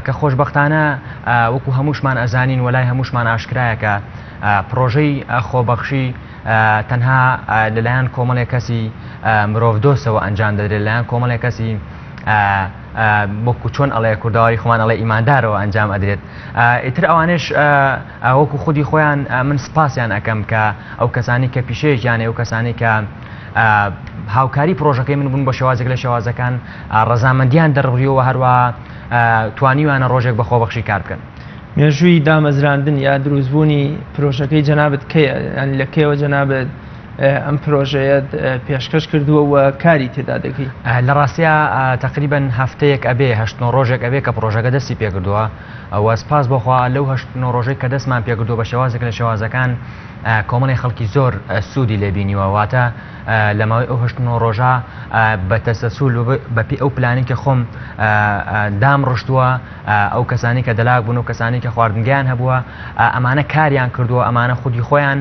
کە خۆشبەختانە وەکو هەمووشمان ئەزانین وەلای هەمووشمان ئاشکرایە کە پرۆژەی خۆبەخشی تەنها لەلایەن کۆمەڵێک کەسی مرۆڤدۆستەوە ئەنجام دەدرێت لەلایەن کۆمەڵێک کەسی وەکو چۆن ئەڵێ کورداواری خۆمان ئەڵێ ئیماندارەوە ئەنجام ئەدرێت. ئیتر ئەوانش وەکو خودی خۆیان من سپاسیان ئەەکەم کە ئەو کەسانی کە پیشەیەکیانێ ئەو کەسانی کە هاوکاری پرۆژەکەی من بوون بە شێوازێک لە شێوازەکان ڕەزامەندیان دەڕبڕیەوە هەروە توانیوانە ڕۆژێک بە خۆبەخشی کار بکەن. مێژووی دامەزراندن یا دروستبوونی پرۆژەکەی جەنابەت کەیە لە کێوە جەنابەت ئەم پرۆژەیە پێشکەش کردووە و کاری تێدا دەکەی؟ لە ڕاستیە تقریبەن هەفتەیەک ئەبێ 8 ڕۆژێک ئەبێ کە پرۆژەکە دەستی پێکردووە و سپاس بۆخوا لەو 8 ڕۆژەی کە دەستمان پێکردووە بە شێوازێک لە شێوازەکان کۆمەڵی خەڵکی زۆر سوودی لێبینیوە واتە لە ماوەی ئەو 8 ڕۆژە بە تەسەسول بەپی ئەو پلانی کە خۆم دام ڕشتووە ئەو کەسانی کە دەلاک بوون و کەسانی کە خواردنگیان هەبووە ئەمانە کاریان کردووە ئەمانە خودی خۆیان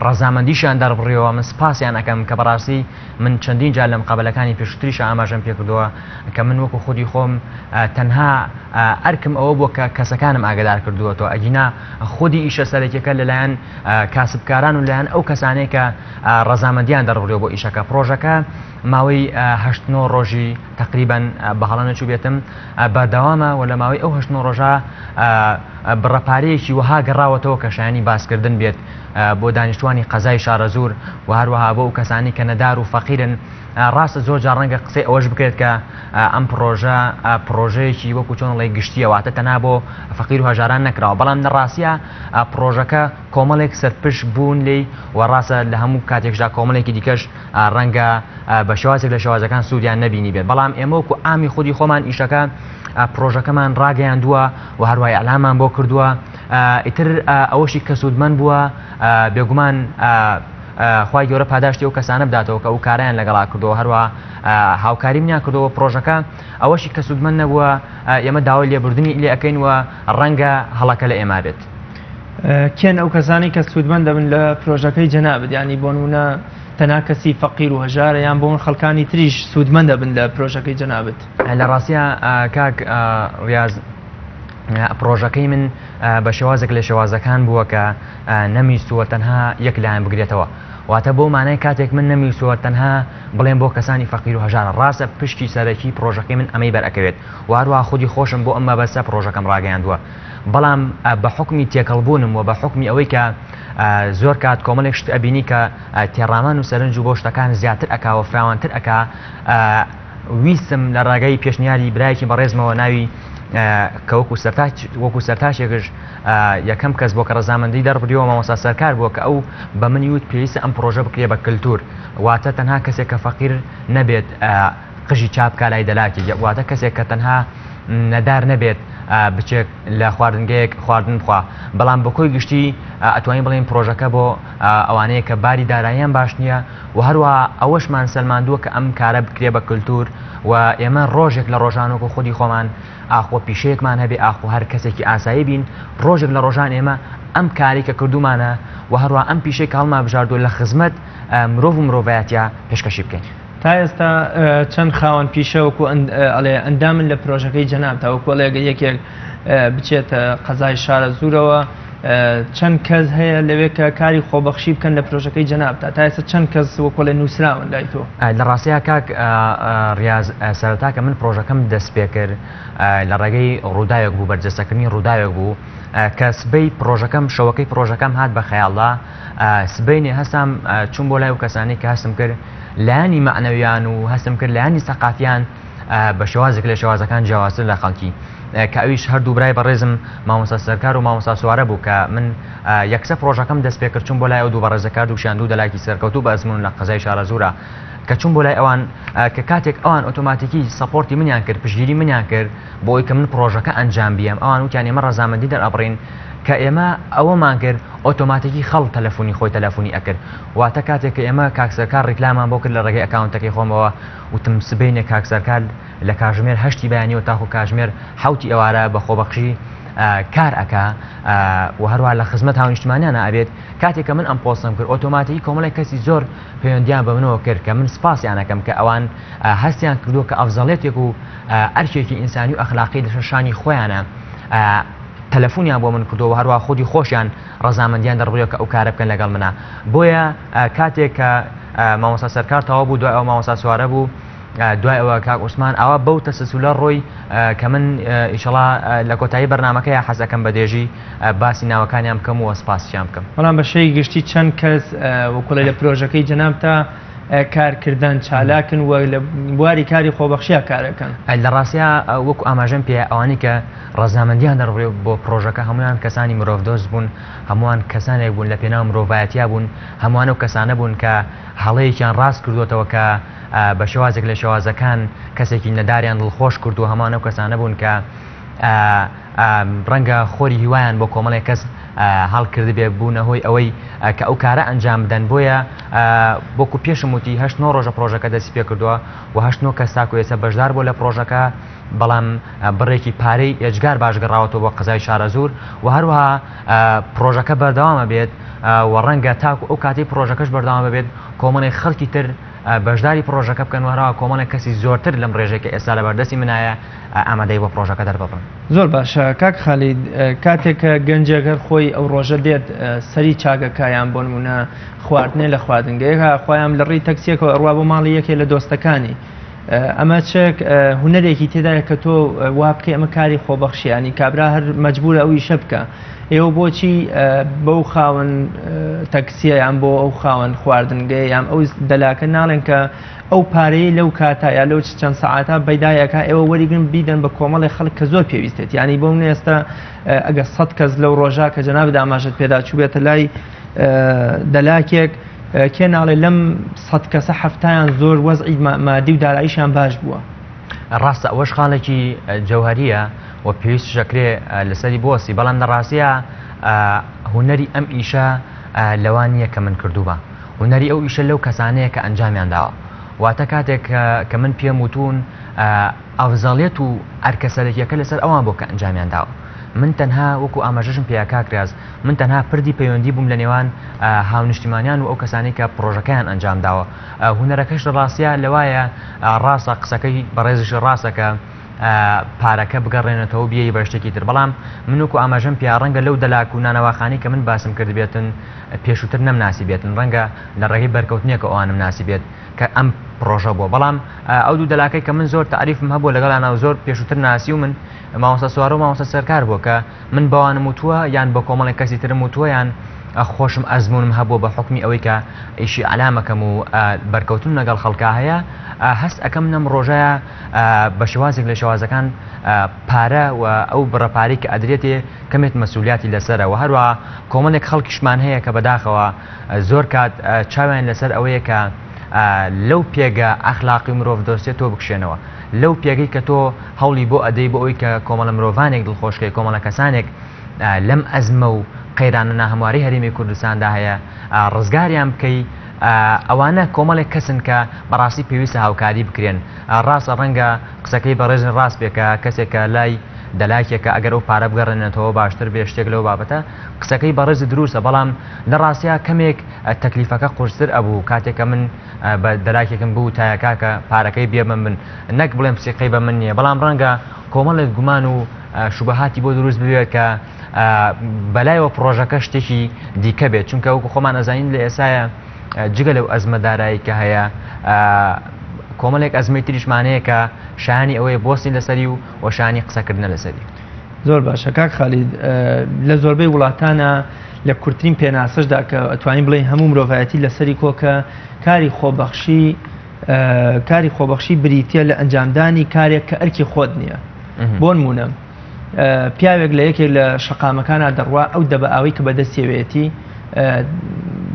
ڕەزامەندیشان دەربڕیەوە من سپاسیان ئەەکەم کە بەڕاستی من چەندین جار لە مقابلەکانی پێشتریش ئاماژەم پێ کردووە کە من وەکو خودی خۆم تەنها ئەرکم ئەوە بووە کە کەسەکانم ئاگدار کردووەتەوە ئەگینا خودی ئیشە سەرەکیەکە لەلایەن کاسبکاران و لایەن ئەو کەسانەیە کە ڕەزامەندیان دەربڕیەوە بۆ ئیشەکە پرۆژەکە ماوەی 8 ڕۆژی تقریبا بە هەڵە نەچوو بێتم بەردەوامە و لە ماوەی ئەو 8 ڕۆژە بڕەپارەیەکی وەها گەڕاوەتەوە کە شایانی باسکردن بێت بۆ دانیشتوانی قەزای شارەزور و هەروەها بۆ ئەو کەسانی کە نەدار و فەقیرن. ڕاستە زۆر جار ڕەنگە قسەی ئەوەش بکرێت کە ئەم پرۆژەیەکی وەکو چۆن لەی گشتیەوەتە تەنها بۆ فەقیر و هەژاران نەکراوە بەڵام لە ڕاستیە پرۆژەکە کۆمەڵێک سەرپش بوون لێی و ڕاستە لە هەموو کاتێکدا کۆمەڵێکی دیکەش ڕەنگە بە شێوازێک لە شێوازەکان سوودیان نەبینی بێت بەڵام ئێمە وەکو ئامی خودی خۆمان ئیشەکە پرۆژەکەمان ڕاگەیاندووە و هەروای ئەلامان بۆ کردووە. ئیتر ئەوەشی کە سوودمەند بووە بێگومان خوای گەورە پاداشتی ئەو کەسانە بداتەوە کە ئەو کارایان لەگەڵا کردەوە هەروە هاوکاری منیان کردەوە پرۆژەکە ئەوەشی کە سوودمەند نەبووە ئێمە داوای لێبوردنی لێ ئەەکەین و ڕەنگە هەڵەکە لە ئێمە بێت. کێن ئەو کەسانی کە سوودمەند دەبن لە پرۆژەکەی جەنابەت ینی بۆ نمونە تەنها کەسی فەقیر و هەژارە یان بۆ خەڵکانی تریش سوودمەند دەبن لە پرۆژەکەی جەنابەت؟ لە ڕاستیە کاک ڕیاز پرۆژەکەی من بە شێوازێک لە شێوازەکان بووە کە نەمیستووە تەنها یەک لایەن بگرێتەوە واتە بۆ مانای کاتێک من نەمیستووە تەنها بڵێن بۆ کەسانی فەقیر و هەژارە ڕاستە پشتی سەرەکی پرۆژەکەی من ئەمەی بەرئەکەوێت و هەروە خودی خۆشم بۆ ئەمە بەسە پرۆژەکەم ڕاگەیاندووە بەڵام بە حکمی تێکەڵبوونم و بە حکمی ئەوەی کە زۆر کات کۆمەڵێک شت ئەبینی کە تێڕامان و سەرنج و بۆ شتەکان زیاتر ئەکاوە فراوانتر ئەکا ویستم لە ڕاگەی پێشنیاری برایەکی بەڕێزمەوە ناوی کە وەکو سەرتاشێکش یەکەم کەس بۆ کە ڕەزامەندی دەربڕیەوە مامۆستا سەرکار بووە کە ئەو بە منی وت پێویستە ئەم پرۆژە بکرێ بە کللتور واتە تەنها کەسێک کە فەقیر نەبێت قژی چاپکە لای دەلاکی واتە کەسێک کە تەنها نەدار نەبێت بچێک لە خواردنگەیەک خواردن بخوا بەڵام بە کۆی گشتی ئەتوانین بڵێن پرۆژەکە بۆ ئەوانەیە کە باری داراییان باش نییە و هەروە ئەوەشمان سەلماندووە کە ئەم کارە بکرێ بە کللتور و ئێمە ڕۆژێک لە ڕۆژانۆک و خودی خۆمان ئاخۆ پیشەیەکمان هەبێ ئاخۆ هەر کەسێکی ئاسایی بین ڕۆژێک لە ڕۆژان ئێمە ئەم کاری کە کردومانە و هەروە ئەم پیشەی کاڵما بژاردووە لە خزمەت مرۆڤ و مرۆڤایەتیە پێشکەشی بکەین. تا ئێستا چەند خاوەن پیشە وەکو ئەڵێ ئەندامن لە پرۆژەکەی جەناب تا وەکو ئەڵێگە یەکێک بچێتە قەزای شارە زوورەوە چەند کەس هەیە لەوێ کە کاری خۆبەخشی بکەن لە پرۆژەکەی جەناب تا ئێستا چەند کەس وەکو لە نووسراون لای تۆ؟ لە ڕاستیە کاک ڕیاز سەرەتا کە من پرۆژەکەم دەست پێ کرد لە ڕێگەی ڕووداوێک بوو بەرجەستەکردنی ڕووداوێک بوو کە سبەی پرۆژەکەم شەوەکەی پرۆژەکەم هات بە خەیاڵدا سبەینێ هەستم چوون بۆ لای و کەسانی کە هەستم کرد لایانی معنەویان و هەستم کرد لایانی سەقافیان بە شێوازێک لە شێوازەکان جیاوازتر لە خەڵکی کە ئەویش هەردوو برای بەڕێزم مامۆستا سەرکار و مامۆستا سوارە بوو کە من یەکسە پرۆژەکەم دەست پێ کرد چوون بۆ لای ئەو دوو بەڕێزەکار دووشیاندوو دەلاکی سەرکەوتوو بە ئەزمون لە قەزای شارە زوورە کە چوون بۆ لای ئەوان کە کاتێک ئەوان ئۆتۆماتیکی سەپۆرتی منیان کرد پشگیری منیان کرد بۆ ئەوەی کە من پرۆژەکە ئەنجام بیەم ئەوان وتیان ئێمە ڕەزامەندی دەرئەبڕین کە ئێمە ئەوەمان کرد ئۆتۆماتیکی خەڵ تەلەفۆنی خۆی تەلەفۆنی ئەکرد واتە کاتێک کە ئێمە کاکسەرکار ڕیکلامان بۆ کرد لە ڕێگەی ئەکاونتەکەی خۆمەوە وتم سبەینێ کاکسەرکار لە کاژمێر 8 بەیانیەوە تاخۆ کاژمێر 7 ئێوارە بە خۆبەخشی کار ئەکا و هەروە لە خزمەت هاونیشتمانیانە ئەبێت کاتێک کە من ئەم پۆستم کرد ئۆتۆماتیکی کۆمەڵی کەسی زۆر پەیوەندیان بە منەوە کرد کە من سپاسیانەکەم کە ئەوان هەستیان کردووە کە ئەفزەڵێتێک و ئەرکێکی ئینسانی و ئەخلاقی لە شانی خۆیانە تەلەفۆنیان بۆ من کردەوە هەروە خودی خۆشیان ڕەزامەندیان دەڕبووە کە ئەو کارە بکەن لەگەڵ منە بۆیە کاتێک کە مامۆستا سەرکار تەواو بوو دوای ئەو مامۆستا سوارە بوو دوای ئەوە کاک عوسمان ئەوە بەو تەسەسولە ڕۆی کە من ئیشەڵا لە کۆتایی بەرنامەکەی حەزەکەم بەدێژی باسی ناوەکانیان بکەم و سپاسیان بکەم بەڵام بەشەی گشتی چەند کەس وەکوڵی لە پرۆژەکەی جەناب تا کارکردن چالاکن و لە بواری کاری خۆبەخشیە کارەکەن لە ڕاستیە وەکو ئاماژەم پێ ئەوانی کە ڕەزامەندیان دەڕێ بۆ پرۆژەکە هەمویان کەسانی مرۆڤدۆست بوون هەمووان کەسانێک بوون لە پێناو مرۆڤایەتیا بوون هەمووانە و کەسانە بوون کە هەڵەیەکیان ڕاست کردوێتەوە کە بە شێوازێک لە شێوازەکان کەسێکی نەداریان دڵخۆش کردو هەمووانە و کەسانە بوون کە ڕەنگە خۆری هیوایان بۆ کۆمەڵێک کەس هەڵکرد بێ بوونە هۆی ئەوەی کە ئەو کارە ئەنجام بدەن بۆیە بۆکو پێشم وتی 8 ڕۆژە پرۆژەکە دەستی پێ کردووە و 8 کەس تاکو ئێستا بەشدار بۆ لە پرۆژەکە بەڵام بڕێکی پارەی ئێجگار باشگەڕاوەتەوە بۆ قەزای شارەزور و هەروەها پرۆژەکە بەردەوامە بێت و ڕەنگە تاکو ئەو کاتی پرۆژەکەش بەردەوامە بێت کۆمەڵی خەڵکی تر بەشداری پرۆژەکە بکەن وهراوە کۆمەڵێک کەسی زۆرتر لەم ڕێژێکە ئێستا لە بەردەستی منایە ئامادەی بۆ پرۆژەکە دەربڕن زۆر باشە کاک خالید کاتێککە گەنجەگەر خۆی ئەو ڕۆژە دێت سەری چاگەکایان بۆ نمونە خواردنێ لە خواردنگەیەکە خۆیان لە ڕێی تەکسیەکەەوە ئەڕوا بۆ ماڵی یەکێ لە دۆستەکانی ئەمە چێک هوەرێکی تێدایە کە تۆ وا بکەی ئەمە کاری خۆبەخشیانی کابرا هەر مەجبورە ئەوی شە بکە ئێوە بۆچی بەو خاوەن تەکسیە یان بۆ ئەو خاوەن خواردنگەی یان ئەو دەلاکە ناڵێن کە ئەو پارەی لەو کاتە یا لەو چەند سەعاتە بەیدایەکە ئێوە وەریگرن بیدەن بە کۆمەڵی خەڵک کە زۆر پێویستێت ینی بۆ من ئێستا ئەگە 100 کەس لەو ڕۆژە کە جەناب داماژت پێدا چوو بێتە لای دەلاکێک کێ ناڵێ لەم 100 کەسە هەفتایان زۆر وەزعی مادی و داراییشان باش بووە ڕاستە ئەوەش خاڵێکی جەوهەریە و پێویست شەکرێ لەسەری بۆسی بەڵام لە ڕاستیە هوەری ئەم ئیشە لەوانیە کە من کردووە هوەری ئەو ئیشە لەو کەسانەیە کە ئەنجامیان داوە واتە کاتێک کە من پێم وتون ئەفزەڵێت و ئەرکەسەرێکیەکە لەسەر ئەوان بۆ کە ئەنجامیان داوە من تەنها وەکو ئاماژەشم پێیاکاکراز من تەنها پردی پەیوەندی بووم لە نێوان هاونیشتیمانیان و ئەو کەسانی کە پرۆژەکەیان ئەنجام داوە هوەرەکەش لە ڕاستیە لەوایە ڕاستە قسەکەی بەڕێزش ڕاستەکە پارەکە بگەڕێنێتەوە بیایی بە شتێکی تر بەڵام من وەکو ئاماژەم پیا ڕەنگە لەو دەلاک و نانەواخانی کە من باسم کرد بێتن پێشووتر نەمناسی بێتن ڕەنگە لە ڕێگەی بەرکەوتنیەکە ئەوانم ناسی بێت کە ئەم پرۆژە بووە بەڵام ئەو دوو دەلاکەی کە من زۆر تعریفم هەبوو لەگەڵانە و زۆر پێشووتر ناسی و من مامۆستا سوارە و مامۆستا سەرکار بووە کە من بەوانم وتووە یان بە کۆمەڵی کەسی ترم وتووە یان خۆشم ئەزمونم هەبوو بە حکمی ئەوەی کە ئیشی علامەکەم و بەرکەوتن لەگەڵ خەڵکا هەیە هەست ئەەکەم نەم ڕۆژەیە بە شێوازێک لە شێوازەکان پارە و ئەو بڕەپاری کە ئەدرێتێ کەمێت مەسئولیاتی لەسەرە و هەروە کۆمەڵێک خەڵکیشمان هەیە کە بەداخەوە زۆر کات چاویان لەسەر ئەوەیە کە لەو پێگە ئەخلاقی مرۆڤ دۆستێت تۆ بکشێنەوە لەو پێگەی کە تۆ هەوڵی بۆ ئەدەی بۆ ئەوی کە کۆمەڵە مرۆڤانێک دڵخۆشکەی کۆمەڵە کەسانێک لەم ئەزمە و قەیرانە ناهەمواری هەرێمی کوردستاندا هەیە ڕزگاریان بکەی ئەوانە کۆمەڵێک کەسن کە بەڕاستی پێویستە هاوکاری بکرێن ڕاستە ڕەنگە قسەکەی بەڕێزن ڕاست بێکە کەسێکە لای دەلاکێکە ئەگەر ئەو پارە بگەڕێنێتەوە باشتر بێ شتێک لەو بابەتە قسەکەی بەڕێز دروستە بەڵام لە ڕاستیە کەمێک تەکلیفەکە قورستر ئەبوو کاتێکە من بە دەلاکێکم بوو تایەکا کە پارەکەی بێ من نەک بڵێم سیقەی بە من نییە بەڵام ڕەنگە کۆمەڵێک گومان و شوبهاتی بۆ دروست بوێت کە بەلایەوە پرۆژەکە شتێکی دیکە بێت چونکە وەکو خۆمان ئەزانین لە ئێسایە جگە لەو ئەزمەدارایی کە هەیە کۆمەڵێک ئەزمەی تریشمانەیە کە شانی ئەوەیە بۆستی لەسەری و وەشانی قسەکردنە لەسەری زۆر باشە کاک خالید لە زۆربەی وڵاتانە لە کورتترین پێناسەشدا کە ئەتوانین بڵێن هەموو مرۆڤایەتی لەسەری کۆکە کاری خۆبەخشی بریتە لە ئەنجامدانی کارێک کە ئەرکی خۆت نییە بۆ نمونە پیاوێک لە یەکێک لە شەقامەکانە دەڕوا ئەو دەبەئاوی کە بەدەستێوێتی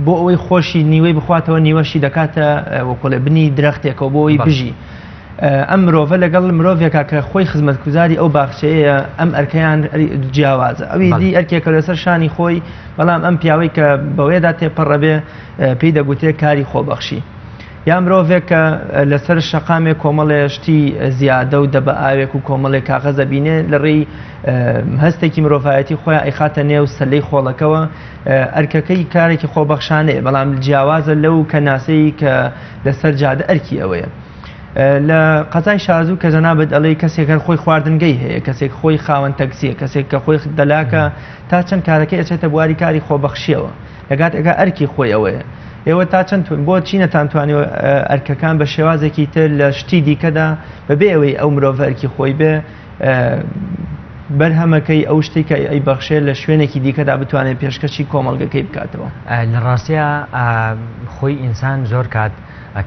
بۆ ئەوەی خۆشی نیوەی بخواتەوە نیوەشی دەکاتە وەکۆڵێ بنی درەختێکەوە بۆ ئەوی بژی ئەم مرۆڤە لەگەڵ مرۆڤێکە کە خۆی خزمەتگوزاری ئەو باخچەیە ئەم ئەرکەیان جیاوازە ئەوی دی ئەرکێکە لەسەر شانی خۆی بەڵام ئەم پیاوەی کە بەوەیەدا تێپەڕە بێ پێی دەگوتێت کاری خۆبەخشی یا مرۆڤێک کە لەسەر شەقامێک کۆمەڵێ شتی زیادە و دەبە ئاوێک و کۆمەڵێک کاغەزە بینێ لە ڕێی هەستێکی مرۆڤایەتی خۆیان ئەیخاتە نێو سەلەی خۆڵەکەەوە ئەرکەکەی کارێکی خۆبەخشانەیە بەڵام جیاوازە لەو کەناسەی کە لەسەر جادە ئەرکی ئەوەیە. لە قەزای شازوو کە جەنابەت ئەڵێ کەسێک هەر خۆی خواردنگەی هەیە، کەسێک خۆی خاوەن تەکسیە، کەسێک کە خۆی دەلاکە تا چەند کارەکەی ئەچێتە بواری کاری خۆبەخشیەوە لەگات ئەگە ئەرکی خۆی ئەوەیە. ئێوە تا چەند بۆ چی نەتانتوانێت ئەرکەکان بە شێوازێکی تر لە شتی دیکەدا بەبێ ئەوەی ئەو مرۆڤ ئەرکی خۆی بێ بەرهەمەکەی ئەو شتێک کە ئەی بەخشێت لە شوێنێکی دیکەدا بتوانێت پێشکەشی کۆمەڵگەکەی بکاتەوە. لە ڕاستیە خۆی ئینسان زۆر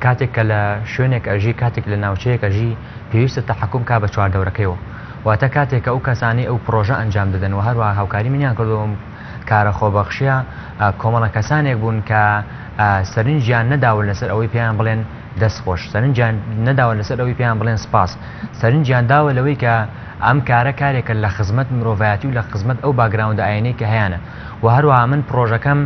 کاتێک کە لە شوێنێک ئەژی کاتێک لە ناوچەیەک ئەژی پێویستە تەحەکوم کا بە چواردەورەکەیەوە، واتە کاتێک کە ئەو کەسانی ئەو پرۆژە ئەنجام دەدەن و هەروە هاوکاری منیان کردەوە کارە خۆبەخشیە کۆمەڵە کەسانێک بوون کە سەرنجیان نەداون لەسەر ئەوەی پێیان بڵێن دەستخۆش، سەرنجیان نەداون لەسەر ئەوەی پێیان بڵێن سپاس، سەرنجیان داوە لەوەی کە ئەم کارە کارێکە لە خزمەت مرۆڤایەتی و لە خزمەت ئەو باگراوندە ئاینەی کە هەیەە و هەروەها من پرۆژەکەم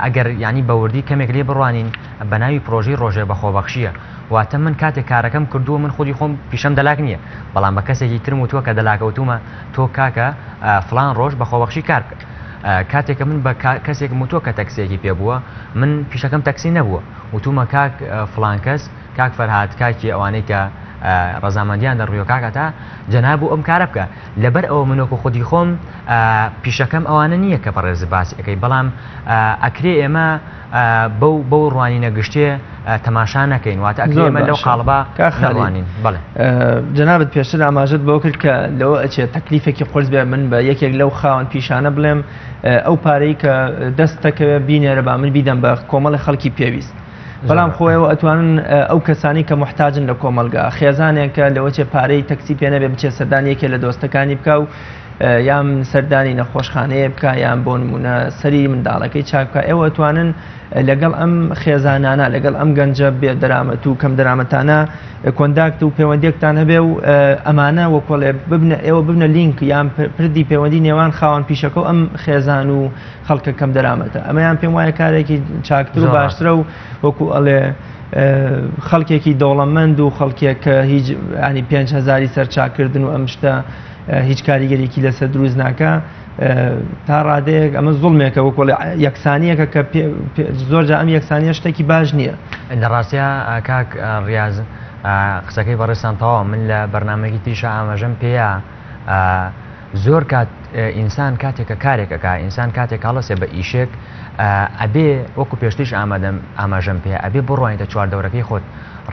ئەگەر ینی بەوردی کەمێک لێ بڕوانین بە ناوی پرۆژەی ڕۆژێ بەخۆبەخشیە، واتە من کاتێک کارەکەم کردووە من خودی خۆم پیشەم دەلاک نییە، بەڵام بە کەسێکی ترم وتووە کە دەلاکەوتومە تۆ کاکە فلان ڕۆژ بەخۆبەخشی کار بکە. کاتێککە من بە کەسێک وتووە کە تەکسیەکی پێبووە من پیشەکەم تەکسی نەبووە، وتومە کاک فلان کەس کاک فەرهاد کاکی ئەوانەی کە ڕەزامەندیان دەڕویۆ کاکە تا جەناب و ئەم کارە بکە. لەبەر ئەوە منۆکو خودی خۆم پیشەکەم ئەوانە نییە کە بەڕێز باسیەکەی، بەڵام ئەکرێ ئێمە بەو ڕوانینە گشتێ تەماشا نەکەین، واتە ئەکرێ ئێمە لەو قاڵبا نەڕوانین. بەڵێ جەنابەت پێشتر ئاماژەت بۆ کرد کە لەوە ئەچێت تەکلیفێکی قرس بێ من بە یەکێک لەو خاوەن پیشانە بڵێم ئەو پارەی کە دەستەکەوێ بینێرە با من بیدەم بە کۆمەڵی خەڵکی پێویست. بەڵام خۆیەوە ئەتوانن ئەو کەسانی کە محتاجن لە کۆمەلگا خێزانێک کە لەوە چێ پارەی تەکسی پێ نەبێ بچێت سەردانیەکێ لە دۆستەکانی بکە و یان سەردانی نەخۆشخانەیە بکە یان بۆ نمونە سەری منداڵەکەی چاک بکە. ئێوە ئەتوانن لەگەڵ ئەم خێزانانە لەگەڵ ئەم گەنجە بێ دەرامەت و کەم دەرامەتانە کۆنداکت و پەیوەندیەکتان هەبێ و ئەمانە وەکۆڵێ ئێوە ببنە لینک یان پردی پەیوەندی نێوان خاوەن پیشەکە و ئەم خێزان و خەڵکە کەم دەرامەتە. ئەمەیان پێم وایە کارێکی چاکتر و باشترە و وەکو ئەڵێ خەڵکێکی دەوڵەمەند و خەڵکێک کە هیچ ینی 5,000 سەرچاکردن و ئەم شتە هیچ کاریگەرێکی لەسەر دروست ناکە تا ڕادەیەک ئەمە زوڵمێکە وەکۆڵێ یەکسانیەکە کە زۆرجا ئەم یەکسانیە شتێکی باش نییە. لە ڕاستیە کاک ڕیاز قسەکەی بەڕێستان تەواو من لە بەرنامەی تیشە ئاماژەم پێەیە زۆر کات ئینسان کاتێکە کارێکەکە ئینسان کاتێک هەڵەسێ بە ئیشێک ئەبێ وەکو پێشتیش ئاماژەم پێ ئەبێ بڕوانیتە چواردەورەکەی خۆت.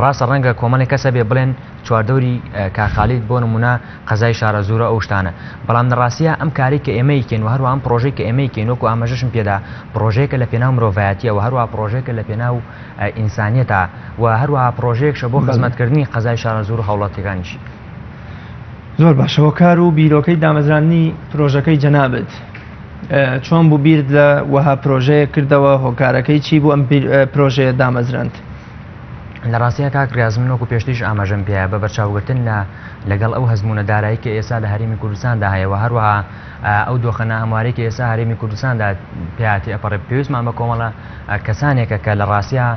ڕاستە ڕەنگە کۆمەڵی کەسە بێ بڵێن چواردەوری کاخالیت بۆ نمونە قەزای شارە زوورە ئەو شتانە، بەڵام لە ڕاستیە ئەم کاری کە ئێمە یکەین و هەروە ئەم پرۆژەی کە ئێمە یکەین وەکو ئاماژەشم پێدا پرۆژەیەکە لە پێناو مرۆڤایەتیە و هەروە پرۆژێکە لە پێناو ئینسانیەتە و هەروەها پرۆژەیەکشە بۆ خزمەتکردنی قەزای شارە زوور و هەوڵاتیەکانیشی. زۆر باشەوە کار و بیرۆکەی دامەزرانی پرۆژەکەی جەنابەت چۆن بوو بیرد لە وەها پرۆژەیە کردەوە هۆکارەکەی چی بوو ئەم پرۆژەیە دامەزراند؟ لە ڕاستیە کاک ڕاز من وەکو پێشتیش ئاماژەم پێە بە بەرچاوگرتن لەگەڵ ئەو هەزمونە دارایی کە ئێستا لە هەرێمی کوردستاندا هەیەەوە هەروەها ئەو دۆخەنە هەموارەی کە ئێستا هەرێمی کوردستاندا پێاتی ئەپەڕێ پێویستمان بە کۆمەڵە کەسانێکە کە لە ڕاستیە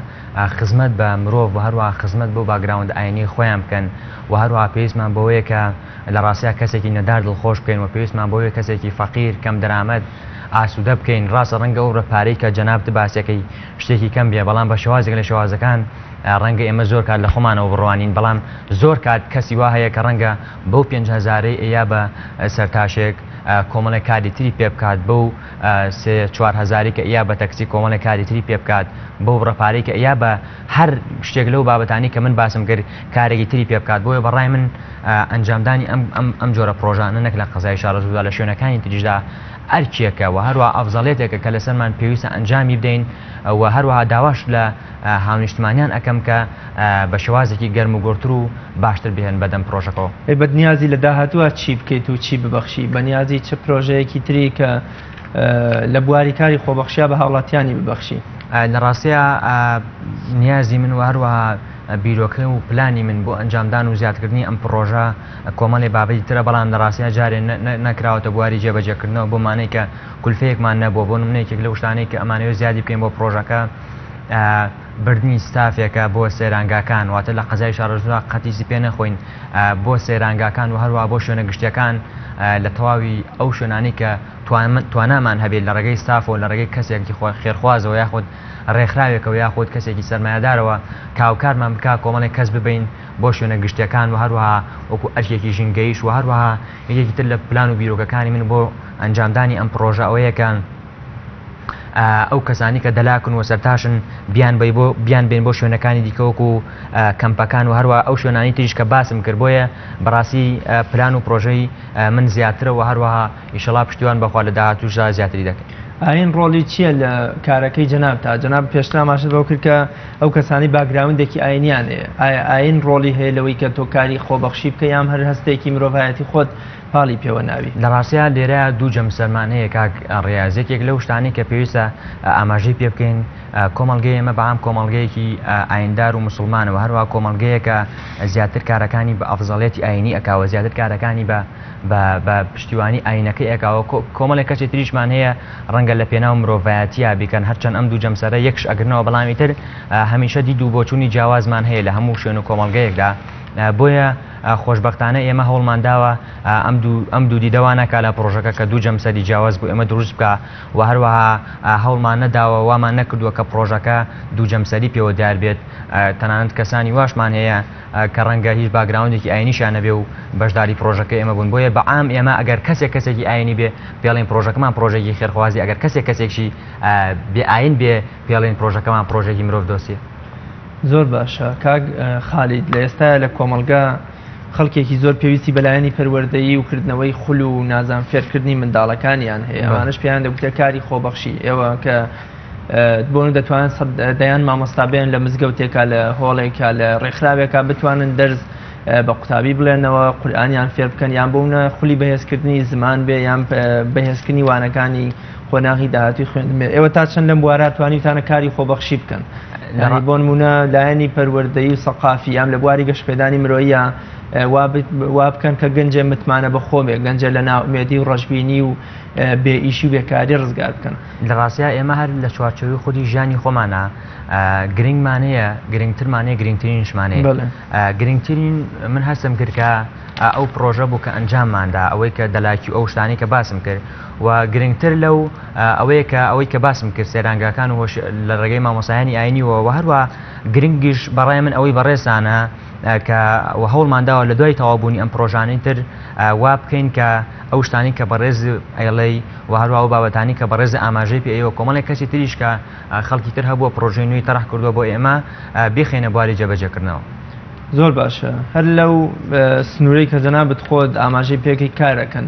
خزمەت بە مرۆڤ و هەروەها خزمەت بۆ باگراوند ئاینی خۆیان بکەن و هەروەها پێویستمان بەوەیە کە لە ڕاستیە کەسێکی نەدار دڵخۆش بکەین و پێویستمان بەوەیە کەسێکی فەقیر کەم دەرامەت ئاسوودە بکەین. ڕاستە ڕەنگە ئەو ڕەپارەی کە جەنابت باسیەکەی شتێکی کەم بێ، بەڵام بە شێوازێک لە شێوازەکان ڕەنگە ئێمە زۆر کات لە خۆمانەوە بڕوانین، بەڵام زۆر کات کەسی وا هەیە کە ڕەنگە بەو 5,000 یا بە سەرتاشێک کۆمەڵی کاری تری پێ بکات بەو 4,000 کە یا بە تەکسی کۆمەڵی کاری تری پێ بکات بەو ڕەپارەی کە یا بە هەر شتێک لەو بابەتانی کە من باسم کرد کارێکی تری پێ بکات. بۆیە بەڕای من ئەنجامدانی ئەم جۆرە پرۆژانە نەک لە قەزای شارە زووردا لە شوێنەکانی تریشدا ئەرکیەکە و هەروە ئەفزەڵێتێکە کە لەسەرمان پێویستە ئەنجامی بدەین و هەروەها داواش لە هاونیشتمانیان ئەەکەم کە بە شێوازێکی گەرم و گۆرتر و باشتر بهێن بەدەم پرۆژەکەەوە. بەدنیازی لە داهاتووە چی بکەیت و چی ببەخشی؟ بەنیازی چه پرۆژەیەکی تری کە لە بواری کاری خۆبەخشیا بە هاوڵاتیانی ببەخشی؟ لە ڕاستیە نیازی من و هەروەها بیرۆکە و پلانی من بۆ ئەنجامدان و زیادکردنی ئەم پرۆژە کۆمەڵی بابەتی ترە، بەڵام لە ڕاستیە جارێ نەکراوەتە بواری جێبەجێکردنەوە بۆ مانەی کە کولفەیەکمان نەبووە بۆ نمونەیەکێک لەو شتانەی کە ئەمانەوە زیادی بکەین بۆ پرۆژەکە بردننی ستافێکە بۆ سێرانگاکان واتە لە قەزای شارەزوە قەتیسی پێ نەخۆین بۆ سێرانگاکان و هەروە بۆ شوێنە گشتیەکان لە تەواوی ئەو شوێنانی کە توانامان هەبێت لە ڕێگەی ستاف و لە ڕێگەی کەسێکی خێرخوازەوە یاخود ڕێکخراوێکەوە یاخود کەسێکی سەرمایه‌دارەوە کاوکارمان بک کۆمەڵێک کەس ببین بۆ شوێنە گشتیەکان و هەروەها وەکو ئەرکێکی ژینگەیش و هەروەها یەکێکی تر لە پلان و بیرۆکەکانی من بۆ ئەنجامدانی ئەم پرۆژە ئەوەیەکان ئەو کەسانی کە دەلاکن و سەرتاشن بیان بێن بۆ شوێنەکانی دیکەوەکو کەمپەکان و هەروە ئەو شوێنانی تریش کە باسم کرد بۆیە بەڕاستی پلان و پرۆژەی من زیاترەوە هەروەها ئیشەڵا پشتیوان بەخوا لە داهاتووشدا زیاتری دەکەین. ئاین ڕۆڵی چییە لە کارەکەی جەناب تا جەناب پێشتر ماشت بەو کرد کە ئەو کەسانی باگراوندێکی ئاینیان هەیە ئاین ڕۆڵی هەیە لەوەی کە تۆ کاری خۆبەخشی بکە یام هەر هەستێکی مرۆڤایەتی خۆت پاڵی پێوە ناوی لە ڕاستیە لێرە دوو جەمسەرمان هەیە کاک ڕێازێکێک لەو شتانی کە پێویستە ئاماژەی پێ بکەین کۆمەڵگەی ئێمە بەعام کۆمەڵگەیەکی ئایندار و مسلمانەوە هەروە کۆمەڵگەیەکە زیاتر کارەکانی بە ئەفزەڵێتی ئاینی ئەکاوە زیاتر کارەکانی بە پشتیوانی ئاینەکەی ئەکاوە کۆمەڵێک کەسی تریشمان هەیە ڕەنگە لە پێناو مرۆڤایەتیە بیکەن هەرچەند ئەم دوو جەمسەرە یەکش ئەگرنەوە بەڵامی تر هەمیشە دی دوو بۆچوونی جیاوازمان هەیە لە هەموو شوێن و کۆمەڵگەیەکدا بۆیە خۆشببختانە ئێمە هەوڵمانداوە ئەم دوو دیدەوانەکە لە پرۆژەکە کە دوو جەمسەری جیاواز بوو ئێمە دروست بکە و هەروەها هەوڵمان نەداوە وامان نەکردووە کە پرۆژەکە دوو جەمسەری پێوە دیار بێت تەنانەت کەسانی واشمان هەیە کە ڕەنگە هیچ باگراوندێکی ئاینیشانە بێ و بەشداری پرۆژەکە ئێمە بوون بۆیە بەعام ئێمە ئەگەر کەسێکی ئاینی بێ پێڵین پرۆژەکەمان پرۆژێکی خێرخوازی ئەگەر کەسێکیشی بێ ئاین بێ پێڵین پرۆژەکەمان پرۆژێکی مرۆڤ دۆسیە. زۆر باشە کاک خالید لە ئێستا لە کۆمەلگا خەڵکێکی زۆر پێویستی بەلایەنی پەروەردەیی و کردنەوەی خول و نازان فێرکردنی منداڵەکانیان هەیە ئەوانش پێیان دەگوتە کاری خۆبەخشی ئێوە کە بۆن دەتوانن دەیان مامۆستا بێن لە مزگەوتێکە لە هۆڵێکە لە ڕێکخراوێکە بتوانن دەرز بە قوتابی بڵێنەوە قورئانیان فێر بکەن یان بۆونە خولی بەهێزکردنی زمان بێ یان بەهێزکردنی وانەکانی خۆناغی داهاتوی خوێندن بێ ئێوە تا چەند لەم بوارە توانیتانە کاری خۆبەخشی بکەن بۆ نمونە لایەنی پەروەردەیی و سەقافی یان لە بواری گەشتپێدانی مرۆیە وا بکەن کە گەنجە متمانە بەخۆ بێ گەنجە لە ناومێدی و ڕەشببینی و بێئیشی و بێکاری ڕزگار بکەن. لە ڕاستیە ئێمە هەر لە چوارچەوەی خودی ژیانی خۆمانە گرنگمانەیە گرنگترمانەیە گرنگترینشمانەیە گرنگترین من هەستم کرد کە ئەو پرۆژە بوو کە ئەنجامماندا ئەوەی کە دەلاکی ئەو شتانی کە باسم کرد و گرنگتر لەو ئەوەی کە باسم کرد سێرانگاکان و لە ڕێگەی مامۆسایانی ئاینیەوە و هەروە گرنگیش بەڕای من ئەوەی بەڕێزانە کە هەوڵمانداوە لە دوای تەوابوونی ئەم پرۆژانەی تر وا بکەین کە ئەو شتانی کە بەڕێز ئەڵەی و هەروە ئەو بابەتانی کە بەڕێز ئاماژەی پێ ئەوە کۆمەڵێک کەسی تریش کە خەڵکی تر هەبووە پرۆژەی نوێی تەڕح کردووە بۆ ئێمە بخێنە بواری جێبەجێکردنەوە. زۆر باشە هەر لەو سنوورەی کە جەنابەت خۆت ئاماژەی پێکەی کارەکەن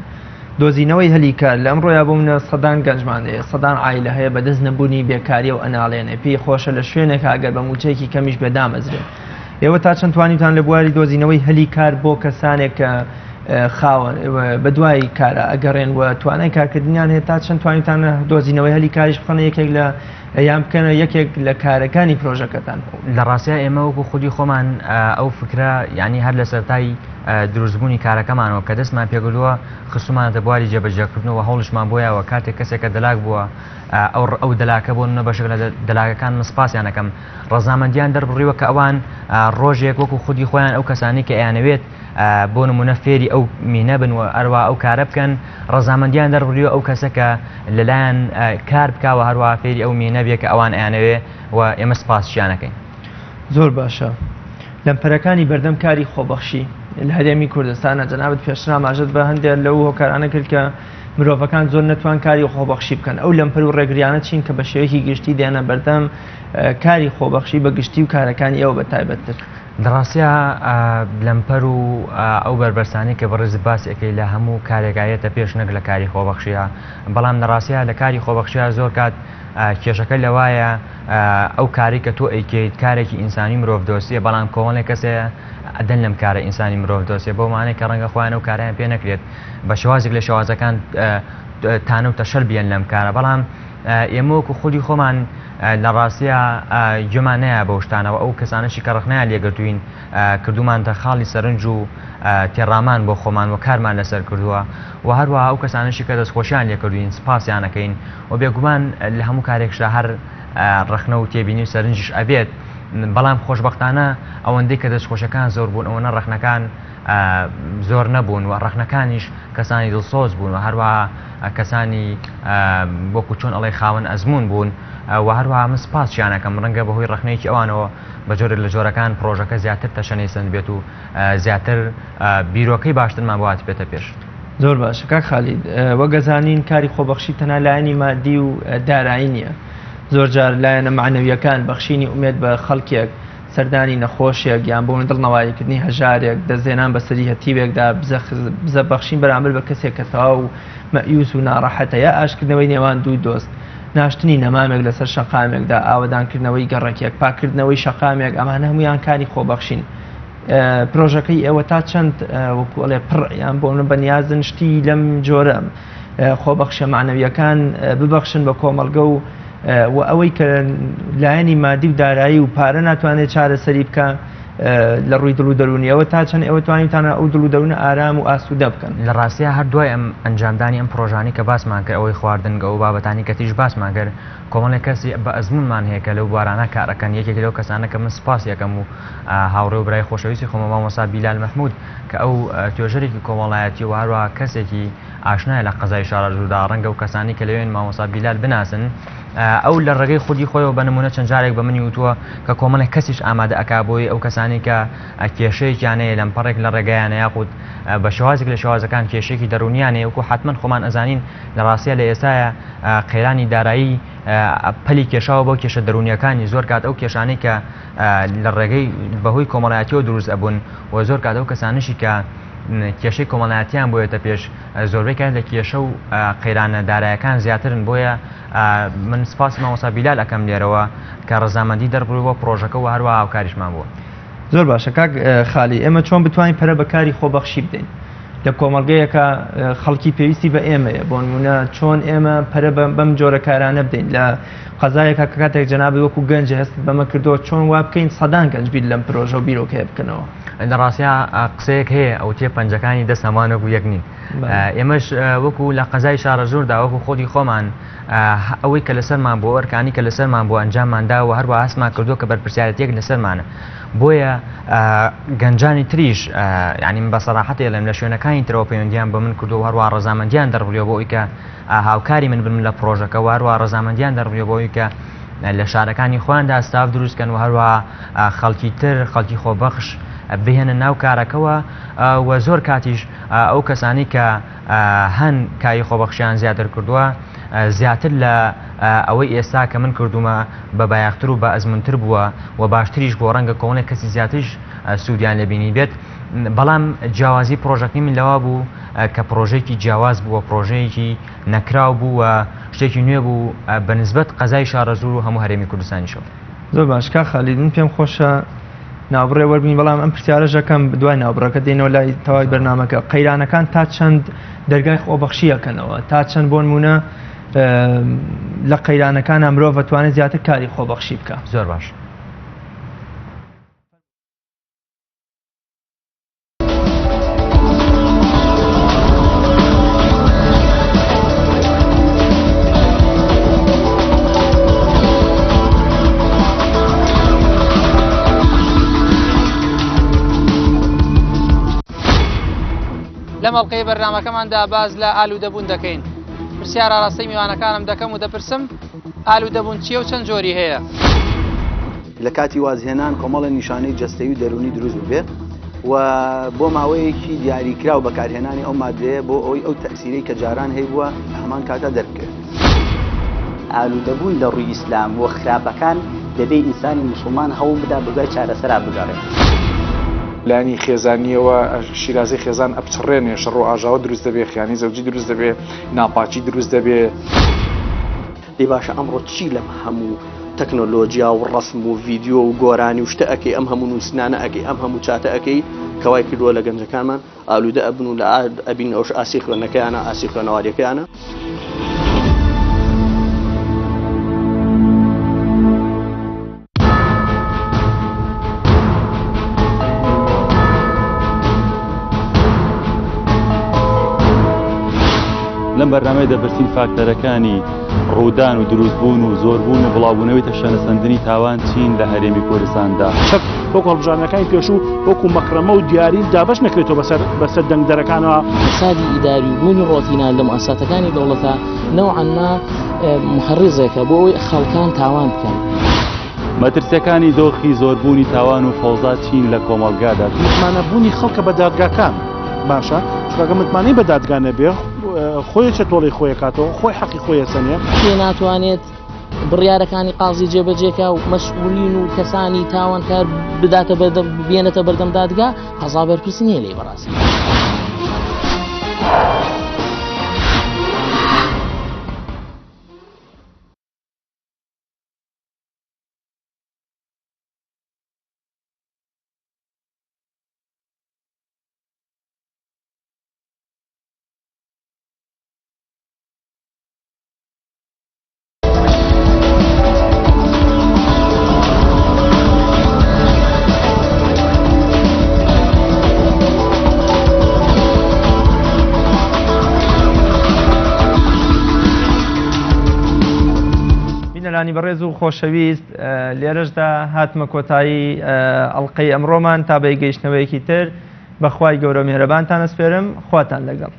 دۆزینەوەی هەلیکار لە ئەمڕۆیا بۆ منە سەدان گەنجمان هەیە سەدان عایلە هەیە بەدەست نەبوونی بێکاری و ئەناڵێنێ پێی خۆشە لە شوێنێک ئەگەر بە موچەیەکی کەمیش بێدامەزرێت ئێوە تا چەند توانیتان لە بواری دۆزینەوەی هەلیکار بۆ کەسانێک کە خاوەن بە دوای کارە ئەگەڕێن و توانای کارکردنیان هەیە تا چەند توانیتان دۆزینەوەی هەلیکاریش بخەنە یەکێک لە یان بکەنە یەکێک لە کارەکانی پرۆژەکەتان. لە ڕاستیە ئێمە وەکو خودی خۆمان ئەو فکرە یعنی هەر لە سەرتای دروستبوونی کارەکەمانەوە کە دەستمان پێگوتووە خستومانە بواری جێبەجێکردنەوە هەوڵشمان بۆیەوە کاتێک کەسێکە دەلاک بووە ئەو دەلاکە بۆ نە بەشێک لە دەلاکەکان مسپاسیان ئەەکەم ڕەزامەندیان دەربڕیوە کە ئەوان ڕۆژێک وەکو خودی خۆیان ئەو کەسانی کە ئەیانەوێت بۆ نمونە فێری ئەو مینە بن و ئەروە ئەو کارە بکەن ڕەزامەندیان دەربڕیوە ئەو کەسەکە لەلایەن کار بکاوە هەروە فێری ئەو مینە بێ کە ئەوان ئەیانەوێ و ئێمە سپاسیانەکەین. زۆر باشە لەمپەرەکانی بەردەم کاری خۆبەخشی لە هەرێمی کوردستانە جەنابەت پێشتر ئاماژەت بە هەندێک لەو هۆکارانە کرد کە مرۆڤەکان زۆر نەتوان کاری خۆبەخشی بکەن ئەو لەمپەر و ڕێگریانە چین کە بە شێوەیەکی گشتی دێنە بەردەم کاری خۆبەخشی بە گشتی و کارەکانی ئێوە بە تایبەتتر. دەڕاستە لەمپەر و ئەو بەربەرسانی کە بەڕێز باسێکی لە هەموو کارێکایەتە پێش نەک لە کاری خۆبەخشیە بەڵام دەڕاستە لە کاری خۆبەخشیە زۆر کات کێشەکە لەوایە ئەو کاری کە تۆ ئەیکەیت کارێکی ئینسانی مرۆڤ دۆستیە بەڵام کۆمەڵێک کەسێ ئەدەن لەم کارە ئینسانی مرۆڤ دۆستیە بۆ مانێک کە ڕەنگە خۆیان و کاریان پێ نەکرێت بە شێوازێک لە شێوازەکان تانە و تەشەر بیان لەم کارە بەڵام ئێمە وەکو خودی خۆمان لە ڕاستیە گوێمان نایە بەو شتانەوە ئەو کەسانەشی کە ڕخنیان لێگرتوین کردومانتە خاڵی سەرنج و تێڕامان بۆ خۆمان و کارمان لەسەر کردووە و هەروە ئەو کەسانەشی کە دەستخۆشیان لێکردوین سپاسیانەکەین و بێگومان لە هەموو کارێکشدا هەر ڕخنە و تێبینی و سەرنجش ئەبێت بەڵام خۆشبەختانە ئەوەندەی کە دەستخۆشەکان زۆر بوون ئەوەنە ڕخنەکان زۆر نەبوون و ڕخنەکانیش کەسانی دڵسۆز بوون و هەروە کەسانی وەکو چۆن ئەڵێ خاوەن ئەزمون بوون و هەروە من سپاسیانەکەم ڕەنگە بەهۆی ڕخنەیەکی ئەوانەوە بە جۆرێک لە جۆرەکان پرۆژەکە زیاتر تەشەنەیسەند بێت و زیاتر بیرۆکەی باشترمان بۆات بێتە پێش. زۆر باشە کاک خالید وەگەزانین کاری خۆبەخشی تەنها لایەنی مادی و دارایی نییە زۆر جار لایەنە معنەویەکان بەخشینی ئومێد بە خەڵکێک سەردانی نەخۆشیێک یان بۆ دڵنەواییکردنی هەژارێک دەستێنان بەسەری هەتیوێکدا بزە بەخشین بەرامبەر بە کەسێک کە تەواو و مەئیوس و ناڕەحەتە یا ئاشکردنەوەی نێوان دوو دۆست ناشتنی نەمامێک لەسەر شەقامێکدا ئاوەدانکردنەوەی گەڕێکێک پاکردنەوەی شەقامێک ئەمانە هەمویان کاری خۆبەخشین پرۆژەکەی ئێوە تا چەند وەکوڵێ پڕ یان بۆ من بەنیازن شتی لەم جۆرە خۆبەخشە معنەویەکان ببەخشن بە کۆمەڵگە و ئەوەی کە لایەنی مادی و دارایی و پارە ناتوانێت چارەسەری بکە لە ڕووی دڵ و دەرونیەوە تا چەند ئێوە توانیتانە ئەو دڵ و دەرونە ئارام و ئاسوودە بکەن لە ڕاستیە هەر دوای ئەم ئەنجامدانی ئەم پرۆژانی کە باسمان کرد ئەوەی خواردنگە و بابەتانی کە تیژ باسمان کرد کۆمەڵێک کەسی بە ئەزمونمان هەیە کە لەو بوارانە کارەکەن یەکێک لەو کەسانە کە من سپاس یەکەم و هاوڕێ و برای خۆشەویستی خۆمە مامۆستا بیلال مەحموود کە ئەو توێژەرێکی کۆمەڵایەتی و هەروە کەسێکی ئاشنایە لە قەزای شارەژووردا ڕەنگە و کەسانی کە لەوێن مامۆستا بیلال بناسن ئەو لە ڕێگەی خودی خۆیەوە بە نمونە چەند جارێک بە منی وتووە کە کۆمەڵێک کەسیش ئامادە ئەکا بۆی ئەو کەسانی کە کێشەیەکیانەیە لەم پەڕێک لە ڕێگەیانە یاخود بە شێوازێک لە شێوازەکان کێشێکی دەرونیانەیە وەکو حتمما خۆمان ئەزانین لە ڕاستیە لە ئێستاە قەیرانی دارایی پەلی کێشاوە بەو کێشە دەرونیەکانی زۆر کات ئەو کێشانەی کە لە ڕێگەی بەهۆی کۆمەڵایەتیەوە دروست ئەبوون و زۆر کات ئەو کەسانشی کە کێشەی کۆمەڵایەتیان بۆیەتە پێش زۆربەی کات لە کێشە و قەیرانە دارایەکان زیاترن بۆیە من سپاسی مامۆستا بیلال ئەەکەم لێرەوە کە ڕەزامەندی دەربڕووە پرۆژەکە و هەروە هاوکاریشمان بووە. زۆر باشە کاک خالی ئێمە چۆن بتوانین پەرە بەکاری خۆبەخشی بدەین لە کۆمەڵگەیەکە خەڵکی پێویستی بە ئێمەیە بۆ نمونە چۆن ئێمە پەرە بەم جۆرە کارانە بدەین لە قەزایەکە کە کاتێک جەنابی وەکو گەنج هەست بەمە کردەوە چۆن وا بکەین سەدان گەنج بیت لەم پرۆژە و بیرۆکەیە بکەنەوە. لە ڕاستیە قسەیەک هەیە ئەو تێ پەنجەکانی دەست هەمانەکو یەک نین ئێمەش وەکو لە قەزای شارەژووردا وەکو خۆی خۆمان ئەوەی کە لەسەرمان بۆ ئەرکانی کە لەسەرمان بۆ ئەنجامماندا و هەروە هەستمان کردو کە بەرپرسیارەتێک لەسەرمانە بۆیە گەنجانی تریش ینی بە سەراحەتێ لەم لە شوێنەکانی ترەوە پەیوەندیان بە من کردو و هەروە ڕەزامەندیان دەڕبووە بۆ ئەوی کە هاوکاری من بن لە پرۆژەکە و هەروە ڕەزامەندیان دەڕبووە بۆ ئەوی کە لە شارەکانی خۆیاندا ستاف دروستکەن و هەروە خەڵکی تر خەڵکی خۆبەخش بهێنە ناو کارەکەەوە و زۆر کاتیش ئەو کەسانی کە هەن کاری خۆبەخشیان زیاتر کردووە زیاتر لە ئەوەی ئێستا کە من کردومە بە بایاختر و بە ئەزمونتر بووە و باشتریش بۆ ڕەنگە کۆمەڵێک کەسی زیاتریش سوودیان لەبینی بێت بەڵام جیاوازی پرۆژەکەی من لەوا بوو کە پرۆژێکی جیاواز بووە پرۆژەیەکی نەکراو بوو و شتێکی نوێ بوو بەنسبەت قەزای شارەژوور و هەموو هەرێمی کوردستانیشەوە. زۆر باش کاک خالید من پێم خۆشە ناوبڕێ وەربین بەڵام ئەم پرسیارەژەکەم دوای ناوبڕەکە دێنەوە لای تەواوی بەرنامەکە قەیرانەکان تا چەند دەرگای خۆبەخشیەکەنەوە تا چەند بۆ نمونە لە قەیرانەکان مرۆڤ دەتوانێت زیاتر کاری خۆبەخشی بکە. زۆر باش. لە مەڵقەی بەرنامەکەماندا باز لە ئالوودەبوون دەکەین. پرسیارە ڕاستەی میوانەکانم دەکەم و دەپرسم ئالوودەبوون چییە و چەند جۆری هەیە؟ لە کاتی وازهێنان کۆمەڵە نیشانەی جەستەیی و دەرونی دروست بێت و بۆ ماوەیەکی دیاریکرا و بەکارهێنانی ئەو مادەیە بۆ ئەوەی ئەو تەسیرەی کە جاران هەیە هەمان کاتە دەرکرد. ئالوودەبوون لە ڕووی ئیسلام و خراپەکان دەبێت ئینسانی مسلمان هەوڵ بدا بگای چارەسەرا بگەڕێت. لانی خێزانیەوە شیرازی خێزان ئەپچڕێنێ شەڕ و ئاژاوە دروست دەبێت خیانی زەوجی دروست دەبێت ناپاچی دروست دەبێت. دەی باشە ئەمڕۆ چی لەم هەموو تەکنۆلۆژیا و ڕسم و ڤیددیۆ و گۆرانی و شتە ئەەکەی ئەم هەموو نووسنانە ئەەکەی ئەم هەموو چاتە ئەەکەی کەوای کردووە لە گەنجەکانمان ئالوودە ئەبن و لە ئەبین ئەوش ئاسی خوێنەکەیانە ئاسی خوێنەواریەکەیانە. لەم بەرنامەی دەبرسین فاکتەرەکانی ڕوودان و دروستبوون و زۆربوون و بڵاوبوونەوەی تەشەنەسەندنی تاوان چین لە هەرێمی کوردستاندا. چەک وەکو هەڵبژاردنەکانی پێشوو وەکو مەکرەمە و دیاری دابەش نەکرێتەوە بەسەر دەنگدەرەکانەوە. فسادی ئیداری و بوونی ڕۆتینە لە مؤسساتەکانی دەوڵەتە نەوعاً ما محرزێکە بۆ ئەوەی خەڵکان تاوان بکەن. مەترسیەکانی دۆخی زۆربوونی تاوان و فەوزا چین لە کۆمەڵگادا. متمانەبوونی خەڵکە بە دادگاکان باشە چکە متمانەی بە دادگا نەبێ خۆی چەتۆڵی خۆی کاتەوە خۆی حەقی خۆی سەنێ پێ ناتوانێت بڕیارەکانی قازی جێبەجێکە و مەسئولین و کەسانی تاوانکار بداتە بێنێتە بەردەم دادگا قەزا بەرپرسی نییە لێ بەڕاستی. لانی بەڕێز و خۆشەویست لێرەشدا هاتمە کۆتایی ئەڵلقەی ئەمڕۆمان تا بە گەیشتنەوەیەکی تر بەخوای گەورە میهرەبانتان ئەسپێرم خواتان لەگەڵ.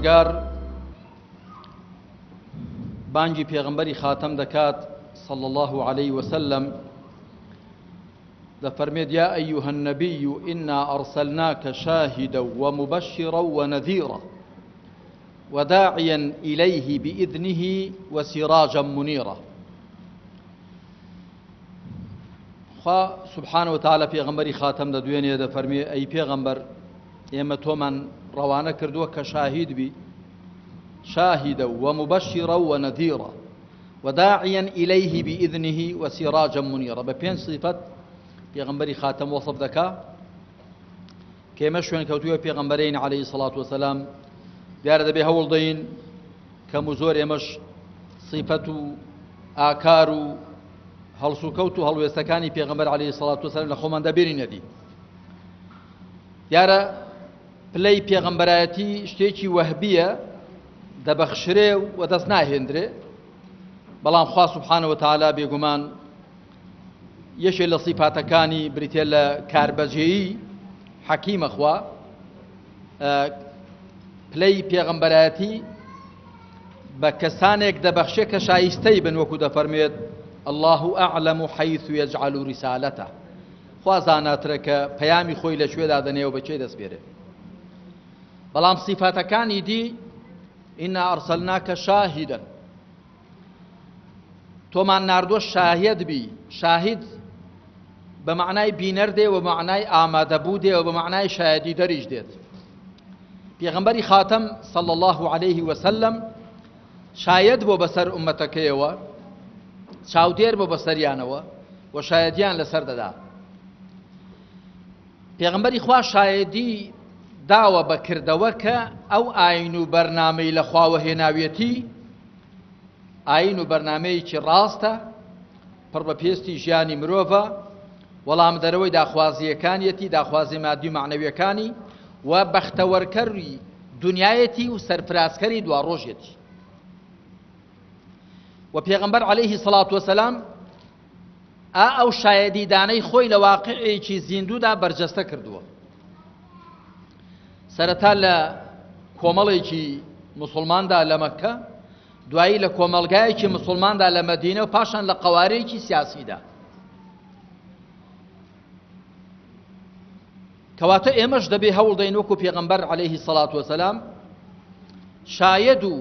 پەروەردگار بانگی پێغەمبەری خاتەم دەکات صلى الله عليه وسلم دەفەرمێت يا أيها النبي إنا أرسلناك شاهدا ومبشرا ونذيرا وداعيا إليه بإذنه وسراجا منيرا. خوا سبحانه وتعالى پێغەمبەری خاتەم دەدوێنێ دەفەرمێ ئەی پێغەمبەر ئێمە تۆمان ڕەوانە کردووە کە شاهید بی شاهدا ومبشرا ونذيرا وداعيا إليه بإذنه وسراجا منيرا. بپێنج صفەت پێغەمبەری خاتەم وەصف دەکا کە ئێمە شوێن کەوتووە پێغەمبەرین عليه الصلاة والسلام دیارە دەبێ هەوڵ دەین کەم و زۆر ئێمەش صفەت و ئاکار و هەڵس و کەوت و هەڵوێستەکانی پێغەمبەر عليه الصلاة والسلام لە خۆمان دەبێنی نەدی. دیارە پلەی پێغەمبەرایەتی شتێکی وەهبیە دەبەخشرێ و دەست ناهێندرێ، بەڵام خوا سبحانه وتعالى بێگومان یەکێک لە صیفاتەکانی بریتێ لە کاربەجێیی حەکیمە خوا پلەی پێغەمبەرایەتی بە کەسانێک دەبەخشێ کە شایستەی بن، وەکو دەفەرمێت الله أعلم حيث يجعل رسالته. خوا زاناترە کە پەیامی خۆی لەکوێدا دەنێ و بەکێ دەستپێرێ. بەڵام صیفاتەکانی دی إنا أرسلناك شاهدا، تۆمان ناردووە شاهد بی. شاهد بە معنای بینەر دێ و معنای ئامادەبوو دێ و بە معنای شایدی دەریش دێت. پێغەمبەری خاتەم صلى الله عليه وسلم شاید بۆ بەسەر ئومەتەکەیەوە، چاودێر بۆ بەسەریانەوە و شایدیان لەسەر دەدا. پێغەمبەری خوا شایدی داوە بەکردەوە کە ئەو ئاین و بەرنامەی لە خواوە هێناویەتی ئاین و بەرنامەیەکی ڕاستە پڕ بە پێستی ژیانی مرۆڤە، وەڵام دەرەوەی داخوازیەکانیەتی، داخوازی مادی و معنەویەکانی و بەختەوەرکەری دنیایەتی و سەرفرازکەری دواڕۆژێتی. و پێغەمبەر عليه الصلاة والسلام ئەو شایەدی دانەی خۆی لە واقعێکی زیندوودا بەرجەستە کردووە. سەرەتا لە کۆمەڵێکی موسڵماندا لە مەککە، دوایی لە کۆمەلگایەکی موسڵماندا لە مەدینە و پاشان لە قەوارەیەکی سیاسیدا. کەواتە ئێمەش دەبێ هەوڵ دەین وەکو پێغەمبەر عليه الصلاة والسلام شاید و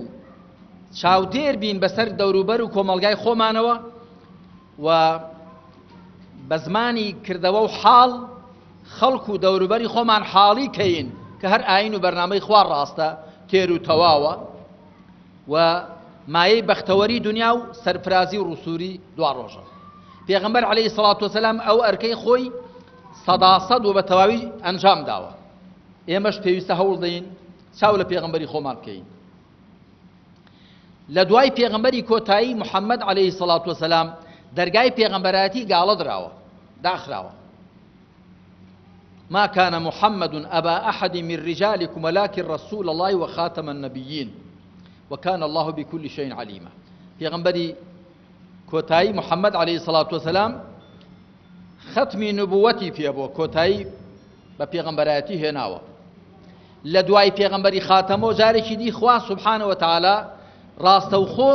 چاودێر بین بەسەر دەوروبەر و کۆمەلگای خۆمانەوە و بە زمانی کردەوە و حاڵ خەڵک و دەوروبەری خۆمان حاڵی کەین کە هەر ئاین و بەرنامەی خوا ڕاستە، تێر و تەواوە و مایەی بەختەوەری دنیا و سەرفرازی و ڕوسوری دوا ڕۆژە. پێغەمبەر عليه الصلاة والسلام ئەو ئەرکەی خۆی سەداسەد و بە تەواوی ئەنجام داوە. ئێمەش پێویستە هەوڵ دەین چاو لە پێغەمبەری خۆمان بکەین. لە دوای پێغەمبەری کۆتایی محەممەد عليه الصلاة والسلام دەرگای پێغەمبەرایەتی گاڵە دراوە، داخراوە. ما كان محمد أبا أحد من رجالكم ولكن رسول الله وخاتم النبيين وكان الله بكل شيء عليما. پێغەمبەری کۆتایی محەممەد عليه الصلاة والسلام ختمی نبوەتی پێ بۆ کۆتایی بە پێغەمبەرایەتی هێناوە. لە دوای پێغەمبەری خاتەمەوە جارێکی دی خوا سبحانه وتعالى ڕاستەوخۆ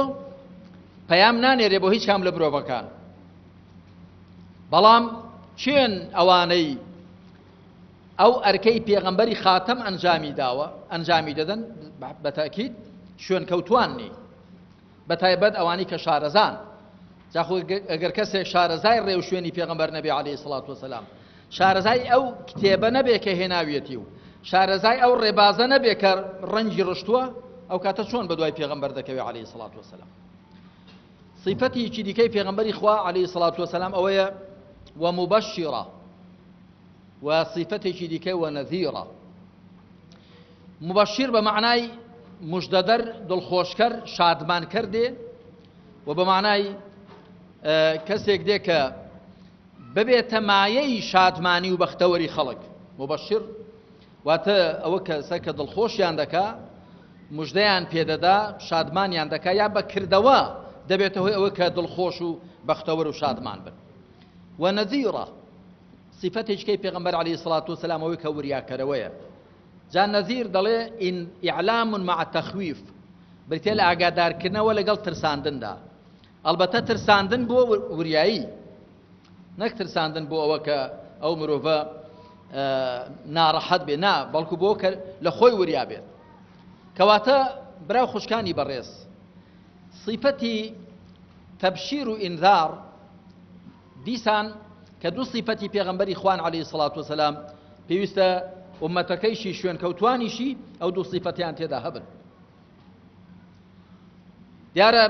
پەیام نانێرێ بۆ هیچ کام لە مرۆڤەکان، بەڵام چێن ئەوانەی ئەو ئەرکەی پێغەمبەری خاتەم ئەنجامی داوە ئەنجامی دەدەن بە تاکید شوێن کەوتواننی، بە تایبەت ئەوانی کە شارەزان. جاخۆ ئەگەر کەسێک شارەزای ڕێو شوێنی پێغەمبەر نەبێ عليه الصلاة والسلام، شارەزای ئەو کتێبە نەبێ کە هێناویەتی و شارەزای ئەو ڕێبازە نەبێ کە ڕەنگی ڕشتووە، ئەو کاتە چۆن بە دوای پێغەمبەر دەکەوێ عليه الصلاة والسلام. صفەتێکی دیکەی پێغەمبەری خوا عليه الصلاة والسلام ئەوەیە ومبشرة، و صفەتێکی دیکەی ونەذیرە. مبشر بە معنای مژدەدەر، دڵخۆشکەر، شادمان کردێ، و بە معنای کەسێک دێ کە ببێتە مایەی شادمانی و بەختەوەری خەڵک. مبشر واتە ئەوە کەسە کە دڵخۆشیان دەکا، مژدەیان پێدەدا، شادمانیان دەکا، یا بەکردەوە دەبێتە هۆی ئەوە کە دڵخۆش و بەختەوەر و شادمان بن. ونەذیرە صفەتێکی پێغەمبەر عليه الصلاة والسلام ئەوەی کە وریاکەرەوەیە، جا نەزیر دەڵێ ئیعلام مع تەخویف بریتێ لە ئاگادارکردنەوە لەگەڵ ترساندندا ئەلبەتە ترساندن بۆ وریایی نەک ترساندن بۆ ئەوە کە ئەو مرۆڤە ناڕەحەت بێ نا بەڵکو بۆ کە لە خۆی وریا بێت کەواتە براو خوشکانی بەڕێز صیفەتی تەبشیر و ئینذار دیسان کە دوو صیفەتی پێغەمبەری خوان عەلەیهی سەڵات وسەلام پێویستە ئومەتەکەیشی شوێن کەوتوانیشی ئەو دوو صیفەتیان تێدا هەبن دیارە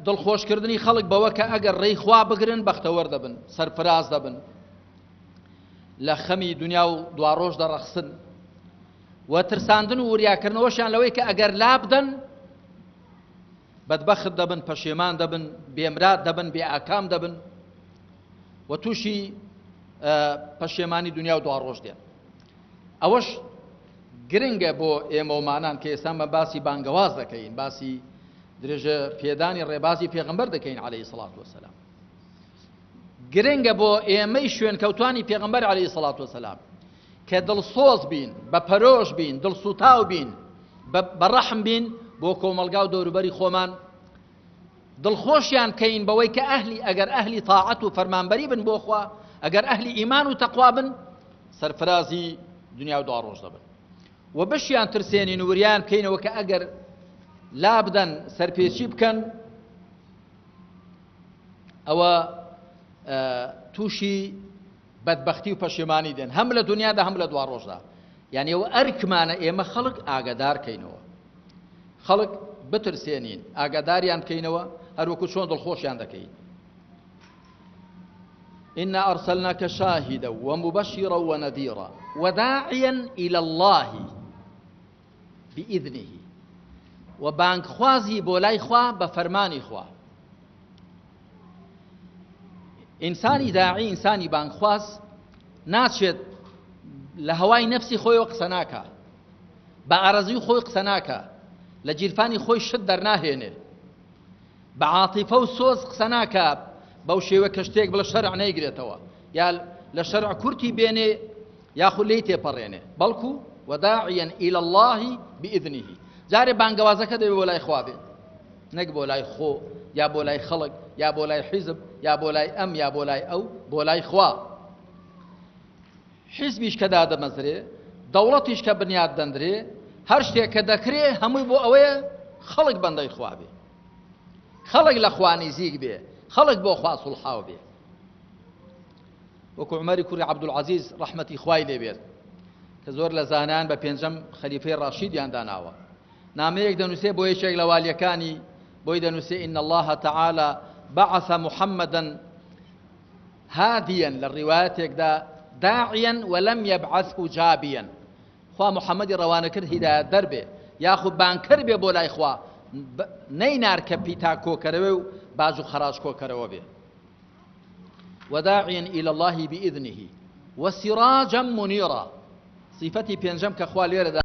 دڵخۆشکردنی خەڵک بەوە کە ئەگەر ڕێی خوا بگرن بەختەوەر دەبن سەرفراز دەبن لە خەمی دنیا و دواڕۆژ دەڕەخسن و ترساندن و وریاکردنەوەشیان لەوەی کە ئەگەر لا بدەن بەدبەخت دەبن پەشێمان دەبن بێمرات دەبن بێ ئاکام دەبن و تووشی پەشێمانی دنیا و دواڕۆژ دێن ئەوەش گرنگە بۆ ئێمەومانان کە ئێستا بە باسی بانگەواز دەکەین باسی درێژە پێدانی ڕێبازی پێغەمبەر دەکەین عەلەیهی سەڵات وسەلام گرنگە بۆ ئێمەی شوێن کەوتوانی پێغەمبەر عەلەیهی سەڵات وسەلام کە دڵسۆز بین بە پەرۆش بین دڵسوتاو بین بەڕەحم بین بۆ کۆمەلگا و دەوروبەری خۆمان دڵخۆشیان کەین بەوەی کە ئەگەر ئەهلی تاعەت و فەرمانبەری بن بۆ خوا ئەگەر ئەهلی ئیمان و تەقوا بن سەرفرازی دنیا و دواڕۆژ دەبن و بەشیان ترسێنین و وریان بکەینەوە کە ئەگەر لا بدەن سەرپێچی بکەن ئەوە تووشی بەدبەختی و پەشێمانی دێن هەم لە دنیادا هەم لە دواڕۆژدا یعنی ئەوە ئەرکمانە ئێمە خەڵک ئاگادارکەینەوە خەڵک بترسێنین ئاگاداریان بکەینەوە هەروەکو چۆن دڵخۆشیان دەکەین إنا أرسلناك شاهدا ومبشرا ونذيرا وداعيا إلى الله بإذنه وبانك خوازي بولاي خوا بفرماني خوا إنساني داعي إنساني بانك خواز ناشد لهواي نفسي خوي وقسناكا بأرزي خوي قسناكا لجيرفاني خوي شد درناهينه بعاطفة وسوز قسناكا بەو شێوە کە شتێک بڵە شەرع نەیگرێتەوە یا لە شەرع کورتی بێنێ یاخود لێی تێپەڕێنێ بەڵکو وداعيا إلى الله بإذنه جارێ بانگەوازەکە دەبێت بۆ لای خوا بێت نەک بۆ لای خۆ یا بۆ لای خەڵک یا بۆ لای حیزب یا بۆ لای ئەم یا بۆ لای ئەو بۆ لای خوا حیزبیش کە دادەمەزرێ دەوڵەتیش کە بنیاد دەندرێ هەر شتێک کە دەکرێ هەمووی بۆ ئەوەیە خەڵک بەندەی خوا بێ خەڵک لە خوا نزیک بێ خەڵک بۆ خوا سوڵحاو بێ وەکو عومەری کوڕی عەبدولعەزیز ڕەحمەتی خوای لێ بێت کە زۆر لە زانان بە پێنجەم خەلیفەی ڕاشیدیان داناوە نامەیەک دەنووسێ بۆ یەکێک لە والیەکانی بۆی دەنووسێ إن الله تعالى بعث محمدا هاديا للرواياتێکدا داعيا ولم يبعثه جابيا خوا محەممەدی ڕەوانە کرد هیدایەت دەربێ یاخود بانکەر بێ بۆ لای خوا نەینار کە پیتا کۆکەرەوە و باج و خەراج کۆکەرەوە بێ وداعيا إلى الله بإذنه وسراجا منيرا صفتي پێنجەم کە خوا لێرەدا